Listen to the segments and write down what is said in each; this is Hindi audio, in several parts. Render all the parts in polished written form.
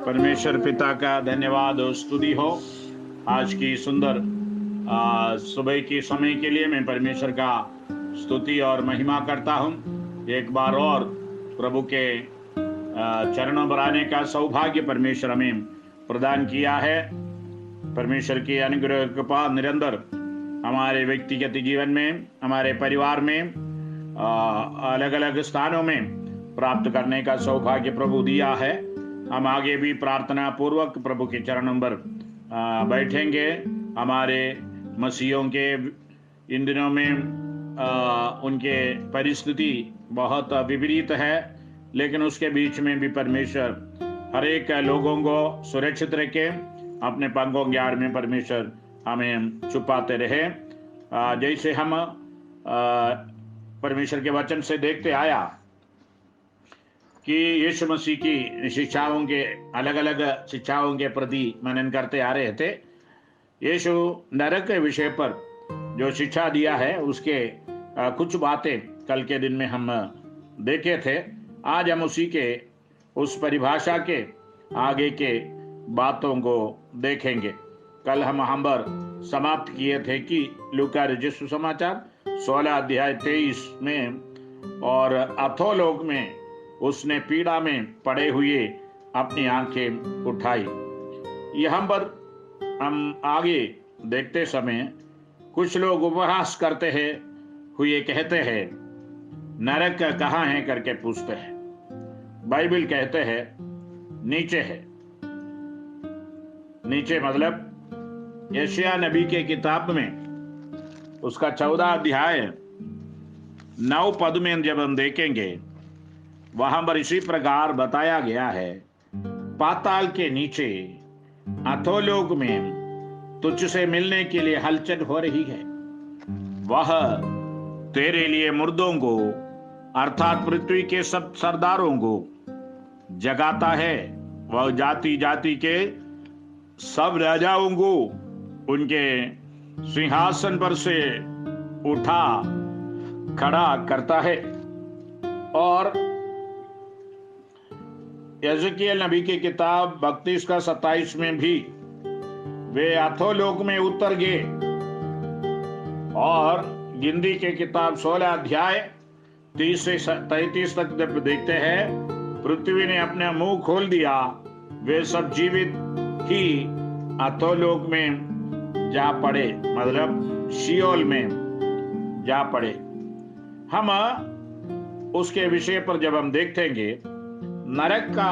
परमेश्वर पिता का धन्यवाद और स्तुति हो। आज की सुंदर सुबह के समय के लिए मैं परमेश्वर का स्तुति और महिमा करता हूँ। एक बार और प्रभु के चरणों पर आने का सौभाग्य परमेश्वर हमें प्रदान किया है। परमेश्वर की अनुग्रह कृपा निरंतर हमारे व्यक्तिगत जीवन में, हमारे परिवार में, अलग अलग स्थानों में प्राप्त करने का सौभाग्य प्रभु दिया है। हम आगे भी प्रार्थना पूर्वक प्रभु के चरणों पर बैठेंगे। हमारे मसीहों के इन दिनों में उनके परिस्थिति बहुत विपरीत है, लेकिन उसके बीच में भी परमेश्वर हर एक लोगों को सुरक्षित रखे, अपने पंखों के आड़ में परमेश्वर हमें छुपाते रहे। जैसे हम परमेश्वर के वचन से देखते आया कि यीशु मसीह की शिक्षाओं के अलग अलग शिक्षाओं के प्रति मनन करते आ रहे थे। यीशु नरक के विषय पर जो शिक्षा दिया है उसके कुछ बातें कल के दिन में हम देखे थे। आज हम उसी के उस परिभाषा के आगे के बातों को देखेंगे। कल हम पर समाप्त किए थे कि लूका रचित सुसमाचार 16 अध्याय 23 में, और अधोलोक में उसने पीड़ा में पड़े हुए अपनी आंखें उठाई। यहाँ पर हम आगे देखते समय कुछ लोग उपहास करते हैं हुए कहते हैं नरक कहाँ है करके पूछते हैं। बाइबल कहते हैं नीचे है। नीचे मतलब यशायाह नबी के किताब में उसका 14 अध्याय 9 पद में जब हम देखेंगे, वहां पर इसी प्रकार बताया गया है, पाताल के नीचे अधोलोक में तुझसे मिलने के लिए हलचल हो रही है। वह तेरे लिए मुर्दों को अर्थात पृथ्वी के सब सरदारों को जगाता है। वह जाति जाति के सब राजाओं को उनके सिंहासन पर से उठा खड़ा करता है। और यजकियेल नबी की किताब 32 का 27 में भी वे अधोलोक में उतर गए। और गिनती के किताब 16 अध्याय 30 से 33 तक जब देखते हैं, पृथ्वी ने अपना मुंह खोल दिया, वे सब जीवित ही अधोलोक में जा पड़े, मतलब शियोल में जा पड़े। हम उसके विषय पर जब हम देखेंगे, नरक का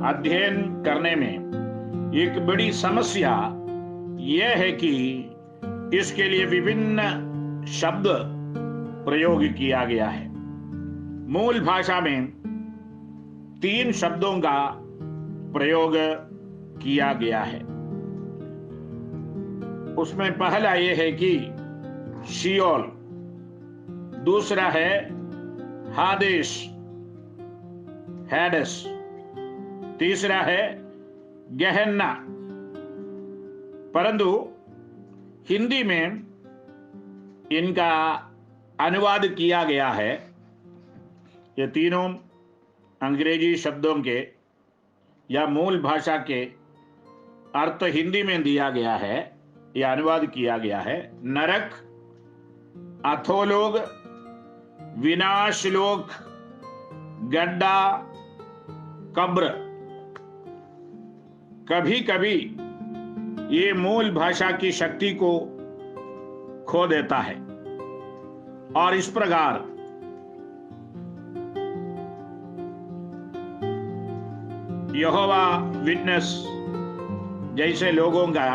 अध्ययन करने में एक बड़ी समस्या यह है कि इसके लिए विभिन्न शब्द प्रयोग किया गया है। मूल भाषा में 3 शब्दों का प्रयोग किया गया है। उसमें पहला यह है कि शियोल, दूसरा है हादेश हैडस, तीसरा है गहन्ना। परंतु हिंदी में इनका अनुवाद किया गया है। ये तीनों अंग्रेजी शब्दों के या मूल भाषा के अर्थ हिंदी में दिया गया है, या अनुवाद किया गया है। नरक, अधोलोक, विनाशलोक, गड्ढा, कब्र। कभी कभी ये मूल भाषा की शक्ति को खो देता है, और इस प्रकार यहोवा विटनेस जैसे लोगों का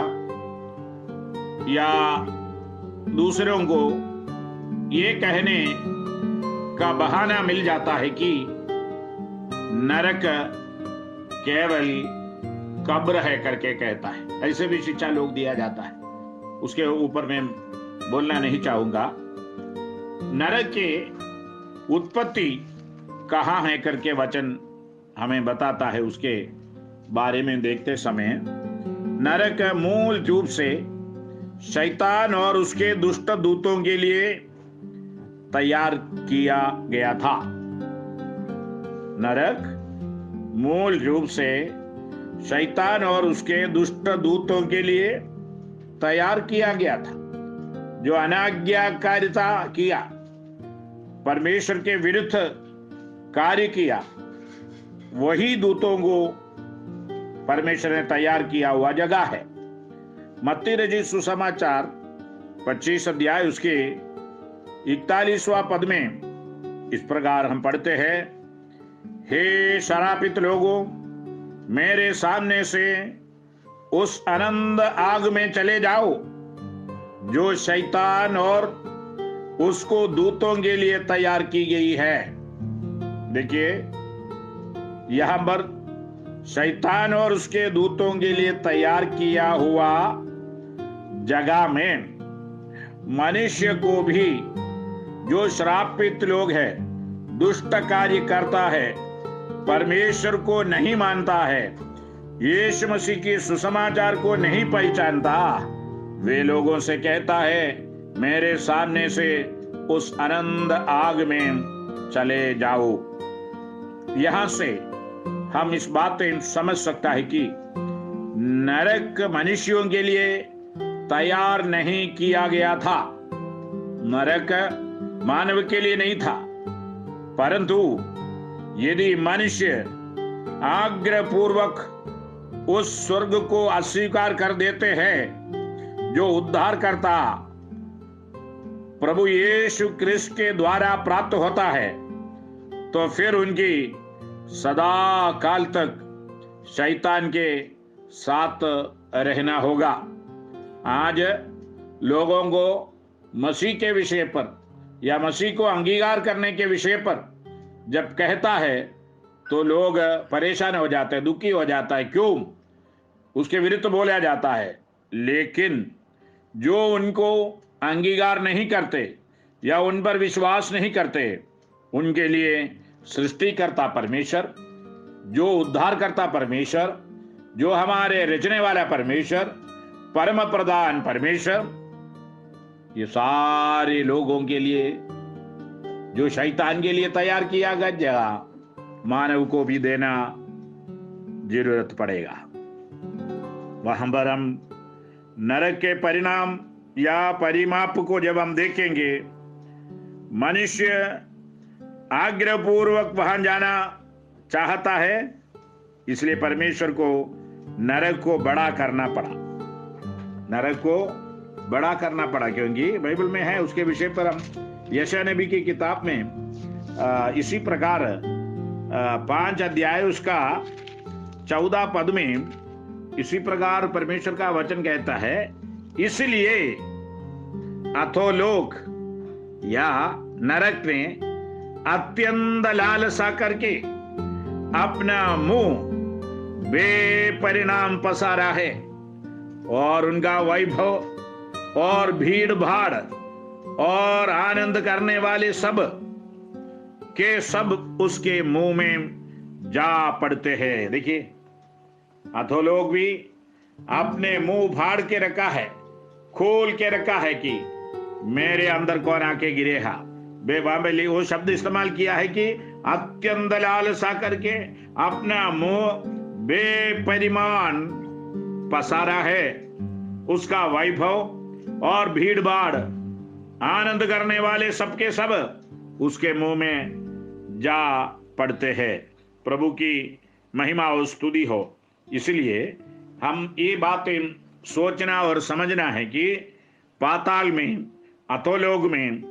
या दूसरों को ये कहने का बहाना मिल जाता है कि नरक केवल कब्र है करके कहता है। ऐसे भी शिक्षा लोग दिया जाता है, उसके ऊपर मैं बोलना नहीं चाहूंगा। नरक के उत्पत्ति कहाँ है करके वचन हमें बताता है। उसके बारे में देखते समय नरक मूल रूप से शैतान और उसके दुष्ट दूतों के लिए तैयार किया गया था। नरक मूल रूप से शैतान और उसके दुष्ट दूतों के लिए तैयार किया गया था। जो अनाज्ञाकारिता किया, परमेश्वर के विरुद्ध कार्य किया, वही दूतों को परमेश्वर ने तैयार किया हुआ जगह है। मत्ती रचित सुसमाचार 25 अध्याय उसके 41वां पद में इस प्रकार हम पढ़ते हैं, हे शरापित लोगों, मेरे सामने से उस अनंत आग में चले जाओ जो शैतान और उसको दूतों के लिए तैयार की गई है। देखिए, यहां पर शैतान और उसके दूतों के लिए तैयार किया हुआ जगह में मनुष्य को भी, जो श्रापित लोग है, दुष्ट कार्य करता है, परमेश्वर को नहीं मानता है, यीशु मसीह के सुसमाचार को नहीं पहचानता, वे लोगों से कहता है, मेरे सामने से उस अनंत आग में चले जाओ। यहां से हम इस बातें समझ सकता है कि नरक मनुष्यों के लिए तैयार नहीं किया गया था। नरक मानव के लिए नहीं था, परंतु यदि मनुष्य आग्रहपूर्वक उस स्वर्ग को अस्वीकार कर देते हैं जो उद्धार करता प्रभु यीशु क्रिस्त के द्वारा प्राप्त होता है, तो फिर उनकी सदा काल तक शैतान के साथ रहना होगा। आज लोगों को मसीह के विषय पर या मसीह को अंगीकार करने के विषय पर जब कहता है तो लोग परेशान हो जाते हैं, दुखी हो जाता है। क्यों? उसके विरुद्ध बोला जाता है। लेकिन जो उनको अंगीकार नहीं करते या उन पर विश्वास नहीं करते, उनके लिए सृष्टिकर्ता परमेश्वर, जो उद्धार करता परमेश्वर, जो हमारे रचने वाला परमेश्वर, परम प्रधान परमेश्वर, ये सारे लोगों के लिए, जो शैतान के लिए तैयार किया गया जगह, मानव को भी देना जरूरत पड़ेगा। वहां पर हम नरक के परिणाम या परिमाप को जब हम देखेंगे, मनुष्य आग्रहपूर्वक वहां जाना चाहता है, इसलिए परमेश्वर को नरक को बड़ा करना पड़ा। नरक को बड़ा करना पड़ा क्योंकि बाइबल में है, उसके विषय पर हम यशायाह नबी की किताब में इसी प्रकार 5 अध्याय उसका 14 पद में इसी प्रकार परमेश्वर का वचन कहता है, इसलिए अधोलोक या नरक ने अत्यंत लालसा करके अपना मुंह बेपरिणाम पसारा है, और उनका वैभव और भीड़ भाड़ और आनंद करने वाले सब के सब उसके मुंह में जा पड़ते हैं। देखिए, अधोलोक भी अपने मुंह फाड़ के रखा है, खोल के रखा है कि मेरे अंदर कौन आके गिरेगा। बेबाबेली वो शब्द इस्तेमाल किया है कि अत्यंत लालसा करके अपना मुंह बेपरिमाण पसारा है, उसका वैभव और भीड़ भाड़ आनंद करने वाले सबके सब उसके मुंह में जा पड़ते हैं। प्रभु की महिमा और स्तुति हो। इसलिए हम ये बातें सोचना और समझना है कि पाताल में, अधोलोक में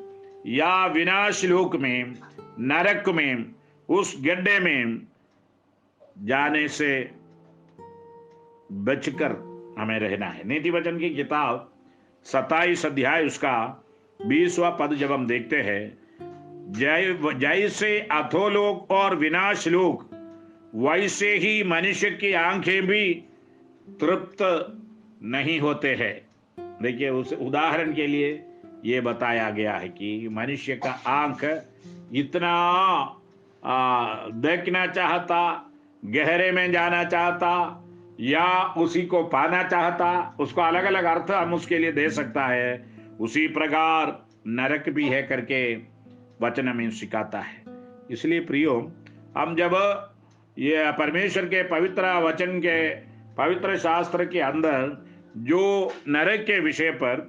या विनाश लोक में, नरक में, उस गड्ढे में जाने से बचकर हमें रहना है। नीति वचन की किताब 27 अध्याय उसका 20वां पद जब हम देखते हैं, जैसे अधोलोक और विनाश लोक, वैसे ही मनुष्य की आंखें भी तृप्त नहीं होते हैं। देखिए, उस उदाहरण के लिए ये बताया गया है कि मनुष्य का आंख इतना देखना चाहता, गहरे में जाना चाहता या उसी को पाना चाहता, उसको अलग अलग अर्थ हम उसके लिए दे सकता है। उसी प्रकार नरक भी है करके वचन में सिखाता है। इसलिए प्रियो, हम जब ये परमेश्वर के पवित्र वचन के पवित्र शास्त्र के अंदर जो नरक के विषय पर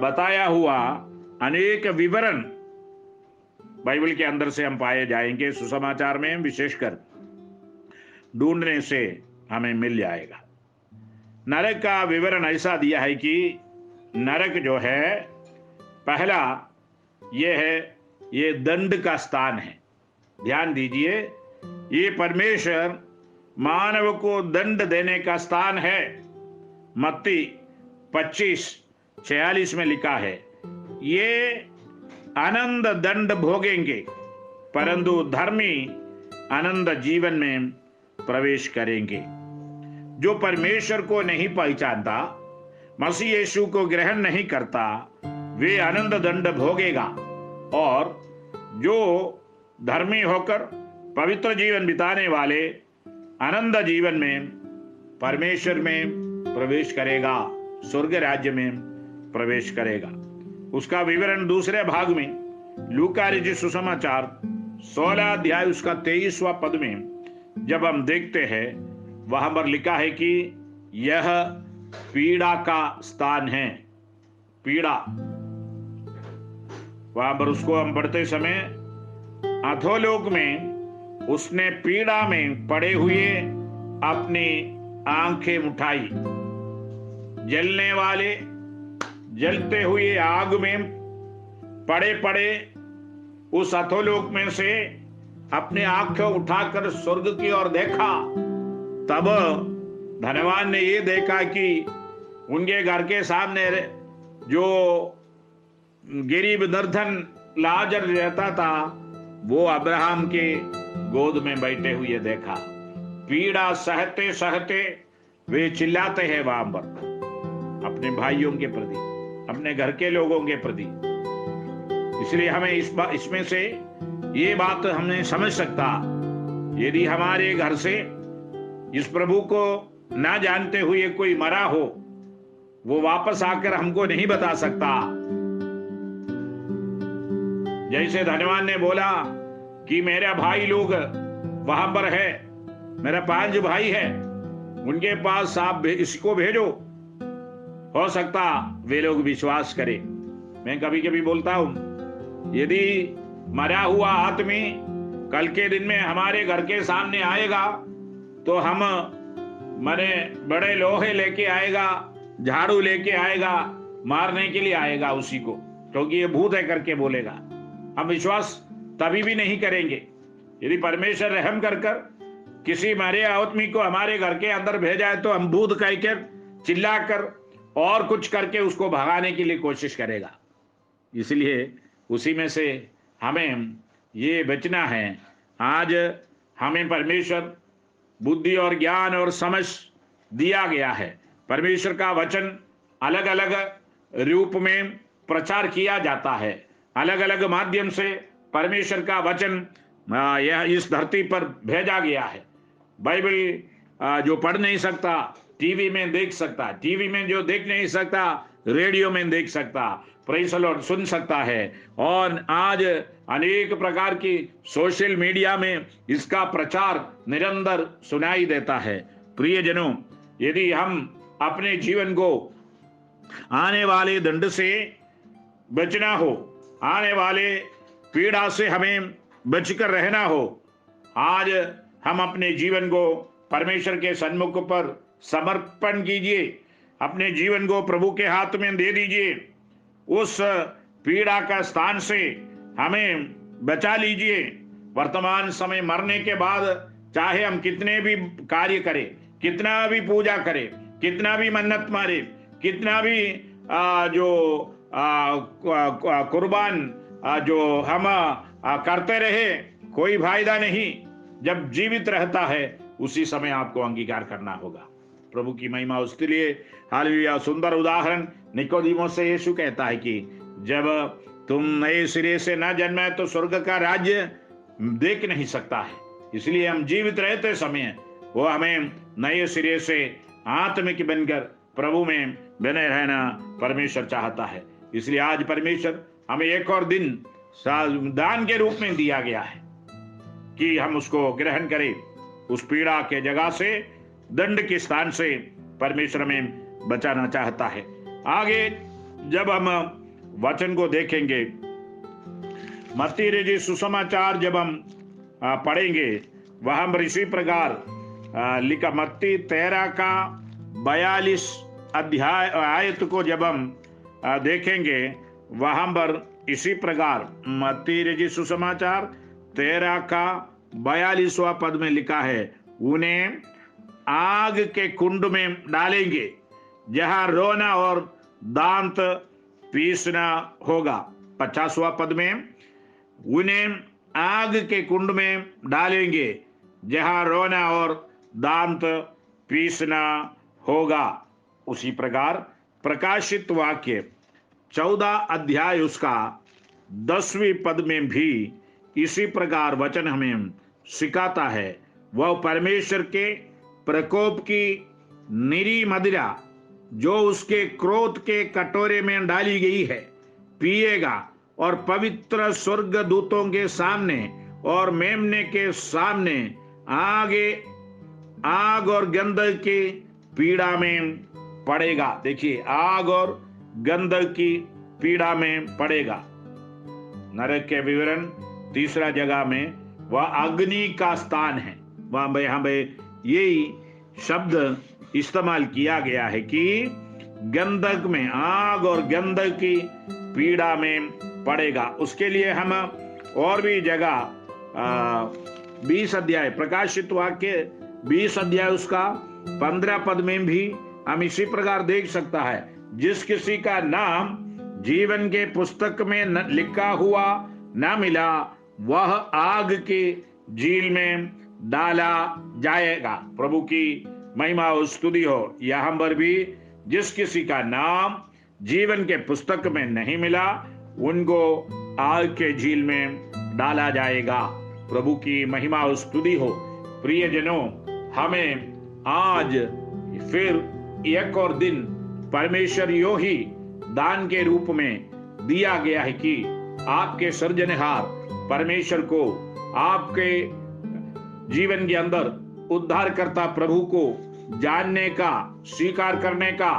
बताया हुआ अनेक विवरण बाइबल के अंदर से हम पाए जाएंगे। सुसमाचार में विशेषकर ढूंढने से हमें मिल जाएगा। नरक का विवरण ऐसा दिया है कि नरक जो है, पहला ये है, ये दंड का स्थान है। ध्यान दीजिए, ये परमेश्वर मानव को दंड देने का स्थान है। मत्ती 25:46 में लिखा है, ये आनंद दंड भोगेंगे परंतु धर्मी आनंद जीवन में प्रवेश करेंगे। जो परमेश्वर को नहीं पहचानता, मसीह यीशु को ग्रहण नहीं करता, वे आनंद दंड भोगेगा। और जो धर्मी होकर पवित्र जीवन बिताने वाले आनंद जीवन में परमेश्वर में प्रवेश करेगा, स्वर्ग राज्य में प्रवेश करेगा। उसका विवरण दूसरे भाग में लूका रचित सुसमाचार 16 अध्याय उसका 23वां पद में जब हम देखते हैं, वहां पर लिखा है कि यह पीड़ा का स्थान है। पीड़ा, वहां पर उसको हम पढ़ते समय अधोलोक में उसने पीड़ा में पड़े हुए अपनी आंखें उठाई। जलने वाले जलते हुए आग में पड़े पड़े उस अधोलोक में से अपने आंखें उठाकर स्वर्ग की ओर देखा। तब धनवान ने ये देखा कि उनके घर के सामने जो गरीब निर्धन लाजर रहता था, वो अब्राहम के गोद में बैठे हुए देखा। पीड़ा सहते सहते वे चिल्लाते हैं वहां पर अपने भाइयों के प्रति, अपने घर के लोगों के प्रति। इसलिए हमें इसमें से ये बात हमने समझ सकता, यदि हमारे घर से इस प्रभु को ना जानते हुए कोई मरा हो, वो वापस आकर हमको नहीं बता सकता। जैसे धनवान ने बोला कि मेरा भाई लोग वहां पर है, मेरा 5 भाई है, उनके पास आप इसको भेजो, हो सकता वे लोग विश्वास करें। मैं कभी कभी बोलता हूं, यदि मरा हुआ आदमी कल के दिन में हमारे घर के सामने आएगा तो हम मरे बड़े लोहे लेके आएगा, झाड़ू लेके आएगा, मारने के लिए आएगा उसी को, क्योंकि ये भूत है करके बोलेगा। हम विश्वास तभी भी नहीं करेंगे। यदि परमेश्वर रहम कर किसी मरे आदमी को हमारे घर के अंदर भेजा है तो हम भूत कहकर चिल्लाकर और कुछ करके उसको भगाने के लिए कोशिश करेगा। इसलिए उसी में से हमें ये बचना है। आज हमें परमेश्वर बुद्धि और ज्ञान और समझ दिया गया है। परमेश्वर का वचन अलग अलग रूप में प्रचार किया जाता है, अलग अलग माध्यम से परमेश्वर का वचन यह इस धरती पर भेजा गया है। बाइबल जो पढ़ नहीं सकता टीवी में देख सकता, टीवी में जो देख नहीं सकता रेडियो में देख सकता, प्रेज़ द लॉर्ड सुन सकता है। और आज अनेक प्रकार की सोशल मीडिया में इसका प्रचार निरंतर सुनाई देता है। प्रियजनों, यदि हम अपने जीवन को आने वाले दंड से बचना हो, आने वाले पीड़ा से हमें बचकर रहना हो, आज हम अपने जीवन को परमेश्वर के सन्मुख पर समर्पण कीजिए, अपने जीवन को प्रभु के हाथ में दे दीजिए। उस पीड़ा का स्थान से हमें बचा लीजिए। वर्तमान समय मरने के बाद चाहे हम कितने भी कार्य करें, कितना भी पूजा करें, कितना भी मन्नत मारे, कितना भी कुर्बान जो हम करते रहे, कोई फायदा नहीं। जब जीवित रहता है उसी समय आपको अंगीकार करना होगा। प्रभु की महिमा उसके लिए। हालेलुया। सुंदर उदाहरण निकोदेमुस से यीशु कहता है कि जब तुम नए सिरे से न जन्मे तो स्वर्ग का राज्य देख नहीं सकता है। इसलिए हम जीवित रहते समय वो हमें नए सिरे से आत्मिक बनकर प्रभु में बने रहना परमेश्वर चाहता है। इसलिए आज परमेश्वर हमें एक और दिन दान के रूप में दिया गया है कि हम उसको ग्रहण करें। उस पीड़ा के जगह से, दंड के स्थान से परमेश्वर हमें बचाना चाहता है। आगे जब हम वचन को देखेंगे, मत्ती रचित सुसमाचार जब हम पढ़ेंगे, वहां पर इसी प्रकार लिखा, मत्ती 13 का 42 अध्याय आयत को जब हम देखेंगे, वहां पर इसी प्रकार मत्ती रचित सुसमाचार 13 का 42वां पद में लिखा है, उन्हें आग के कुंड में डालेंगे जहां रोना और दांत पीसना होगा। 50वां पद में, उन्हें आग के कुंड में डालेंगे जहां रोना और दांत पीसना होगा। उसी प्रकार प्रकाशित वाक्य 14 अध्याय उसका 10वीं पद में भी इसी प्रकार वचन हमें सिखाता है। वह परमेश्वर के प्रकोप की निरी मदिरा जो उसके क्रोध के कटोरे में डाली गई है पिएगा, और पवित्र स्वर्ग दूतों के सामने और मेमने के सामने आग और गंधक की पीड़ा में पड़ेगा। देखिए, आग और गंधक की पीड़ा में पड़ेगा। नरक के विवरण 3 जगह में वह अग्नि का स्थान है। वहां यहाँ पे यही शब्द इस्तेमाल किया गया है कि गंधक में, आग और गंधक की पीड़ा में पड़ेगा। उसके लिए हम और भी जगह 20 अध्याय, प्रकाशित वाक्य 20 अध्याय उसका 15 पद में भी हम इसी प्रकार देख सकता है, जिस किसी का नाम जीवन के पुस्तक में लिखा हुआ न मिला वह आग के झील में डाला जाएगा। प्रभु की महिमा और स्तुति हो। यहाँ पर भी जिस किसी का नाम जीवन के पुस्तक में नहीं मिला उनको आग के झील में डाला जाएगा। प्रभु की महिमा और स्तुति हो। प्रियजनों, हमें आज फिर एक और दिन परमेश्वर यो ही दान के रूप में दिया गया है कि आपके सृजनहार परमेश्वर को आपके जीवन के अंदर उद्धारकर्ता प्रभु को जानने का, स्वीकार करने का,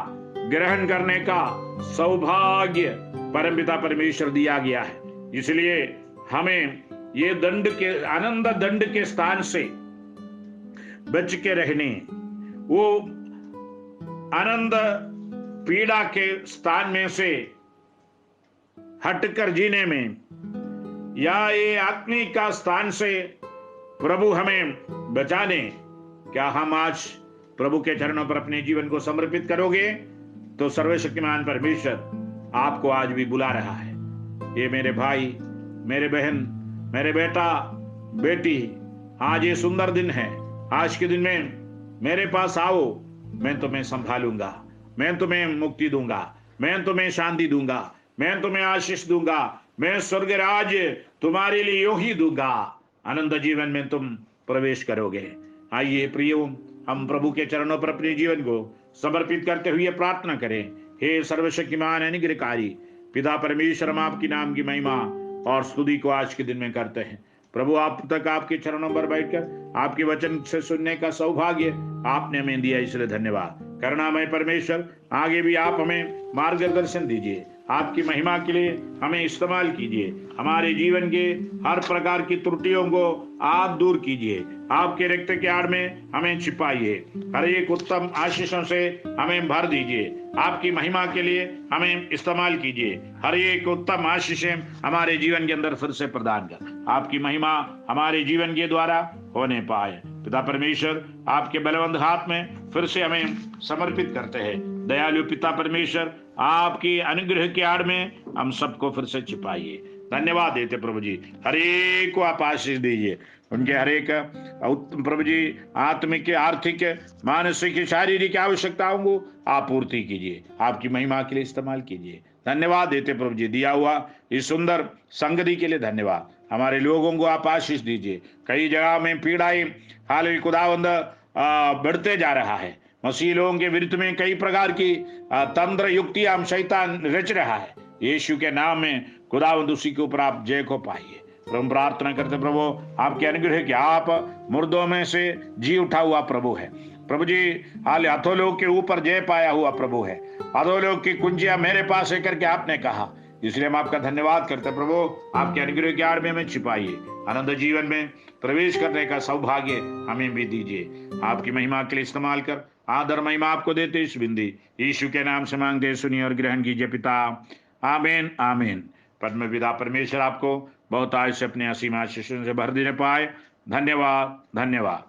ग्रहण करने का सौभाग्य परमपिता परमेश्वर दिया गया है। इसलिए हमें ये दंड के, आनंद दंड के स्थान से बच के रहने, वो आनंद पीड़ा के स्थान में से हटकर जीने में, या ये आत्मिक का स्थान से प्रभु हमें बचाने, क्या हम आज प्रभु के चरणों पर अपने जीवन को समर्पित करोगे? तो सर्वशक्तिमान परमेश्वर आपको आज भी बुला रहा है। ये मेरे भाई, मेरे बहन, मेरे बेटा बेटी, आज ये सुंदर दिन है। आज के दिन में मेरे पास आओ, मैं तुम्हें संभालूंगा, मैं तुम्हें मुक्ति दूंगा, मैं तुम्हें शांति दूंगा, मैं तुम्हें आशीष दूंगा, मैं स्वर्ग राज्य तुम्हारे लिए यो ही दूंगा, आनंद जीवन में तुम प्रवेश करोगे। आइए प्रियो, हम प्रभु के चरणों पर अपने जीवन को समर्पित करते हुए प्रार्थना करें। हे सर्वशक्तिमान अनुग्रहकारी पिता परमेश्वर, हम आपकी नाम की महिमा और स्तुति को आज के दिन में करते हैं। प्रभु, आप तक आपके चरणों पर बैठकर आपके वचन से सुनने का सौभाग्य आपने हमें दिया, इसलिए धन्यवाद। करुणामय परमेश्वर, आगे भी आप हमें मार्गदर्शन दीजिए, आपकी महिमा के लिए हमें इस्तेमाल कीजिए। हमारे जीवन के हर प्रकार की त्रुटियों को आप दूर कीजिए, आपके रक्त के आड़ में हमें छिपाइए, हर एक उत्तम आशीषों से हमें भर दीजिए। आपकी महिमा के लिए हमें इस्तेमाल कीजिए, हर एक उत्तम आशीषें हमारे जीवन के अंदर फिर से प्रदान कर आपकी महिमा हमारे जीवन के द्वारा होने पाए। पिता परमेश्वर, आपके बलवंत हाथ में फिर से हमें समर्पित करते हैं। दयालु पिता परमेश्वर, आपकी अनुग्रह के आड़ में हम सबको फिर से छिपाइए। धन्यवाद देते प्रभु जी, हर एक को आप आशीष दीजिए। उनके हर एक प्रभु जी आत्मिक, आर्थिक, मानसिक, शारीरिक आवश्यकताओं को आप पूर्ति कीजिए, आपकी महिमा के लिए इस्तेमाल कीजिए। धन्यवाद देते प्रभु जी, दिया हुआ इस सुंदर संगति के लिए धन्यवाद। हमारे लोगों को आप आशीष दीजिए। कई जगह में पीड़ाएं हाल खुदावंद बढ़ते जा रहा है। मसीह लोगों के विरुद्ध में कई प्रकार की तंत्र युक्तियां शैतान रच रहा है। यीशु के नाम में खुदावंद उसी के ऊपर आप जय को पाइए। प्रभु प्रार्थना करते प्रभु आपके अनुग्रह कि आप मुर्दों में से जी उठा हुआ प्रभु है। प्रभु जी हाल अधोलोक के ऊपर जय पाया हुआ प्रभु है। अधोलोक की कुंजियां मेरे पास है करके आपने कहा, इसलिए हम आपका धन्यवाद करते प्रभु। आपके अनुग्रह की आड़ में हमें छिपाइए, आनंद जीवन में प्रवेश करने का सौभाग्य हमें भी दीजिए। आपकी महिमा के लिए इस्तेमाल कर आदर महिमा आपको देते इस बिंदी यीशु के नाम से मांगते सुनिए और ग्रहण कीजिए पिता, आमीन आमीन। परम पिता परमेश्वर आपको बहुत आयुष्य अपने असीम आशीषों से भर देने पाए। धन्यवाद धन्यवाद।